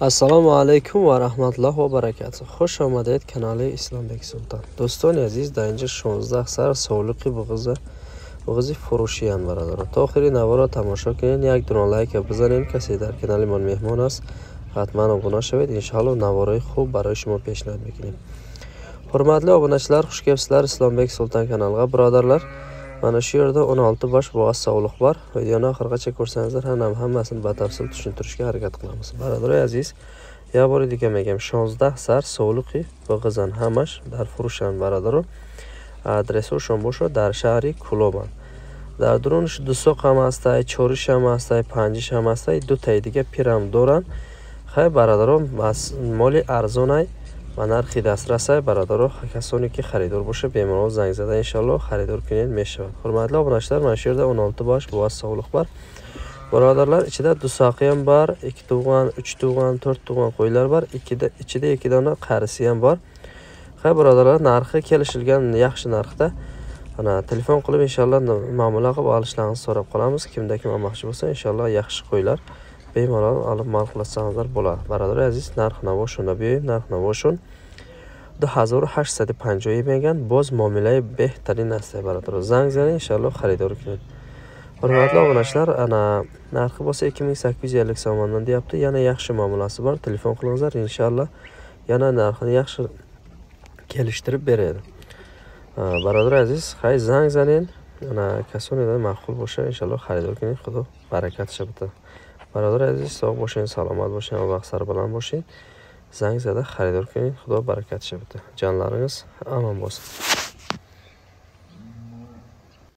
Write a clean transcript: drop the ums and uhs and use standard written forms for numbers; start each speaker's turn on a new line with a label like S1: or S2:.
S1: Assalomu alaykum va rahmatullohi va barakatuh. Xush omaded kanali Islombek Sultan. Do'stoni aziz, در اینجا 16 سر سولقی بغضی فروشی ان برادر. تا آخری نوار را تماشا کنین، یک دونه لایک بزنین. کسی در کانال من مهمان است حتما ابونه شوید. ان شاء الله نوارای خوب برای شما پیشنهاد میکنیم. Hurmatli obunachilar, xush kelibsizlar Islombek Sultan kanaliga birodarlar. Mana shu yerda 16 bosh bo'g'az sog'liq bor. Videoni oxirigacha ko'rsangizlar, hammasini batafsil tushuntirishga harakat qilamiz. Birodar aziz, ya bor ekan megam 16 sar sog'liqi bo'g'azan hamash dar furushan birodar. Adresishon bo'sho dar shahri Kuloban. Dar durunsh dusoq ham astay, chorish ham astay, panjish ham astay, دو تا دیگه پیرام دورن. خیلی برادران مالی ارزونای و نرخی دسترسی برادرها کسانی که خریدار باشه بیمارو زنگ زده ان شاء الله خریدار کنین میشه. Hurmatli obunachilar, mana shu yerda 16 bosh bo'g'az sog'liq bor. Birodarlar, ichida dusoqi ham bor, 2 tug'an, 3 tug'an, 4 tug'an qo'ylar bor, ichida 2 dona qarisi ham bor. Xayr birodarlar, narxi kelishilgan yaxshi narxda. Ana telefon qilib inshaalloh muomala qilib olishlaringizni so'rab qolamiz. Kimda kim olmoqchi bo'lsa inshaalloh yaxshi qo'ylar bemalol olib ma'qullatsangizlar bo'ladi. Birodar aziz, narx-navo shunda beyo'yin, narx-navo shun 2850 megan boz muomalay behtarin است برادر. زنگ زنید inshaalloh xaridor کنید. Hurmatli obunachilar, ana narxi bo'lsa 2850 so'mdan deyapti. Yana yaxshi muomalasi bor. Telefon qilingizlar inshaalloh yana narxini yaxshi kelishtirib beradi. Birodar aziz, hay zang zanin. Ana kasonida ma'qul bo'lsa inshaalloh xaridor کنید. Xudo barakat shabta. Birodar aziz, sog' bo'shing, salomat bo'shing, vaqt sari bilan bo'shing. Zang zada xaridor کنید. Xudo barakat shabta. Jonlaringiz omon bo'lsin.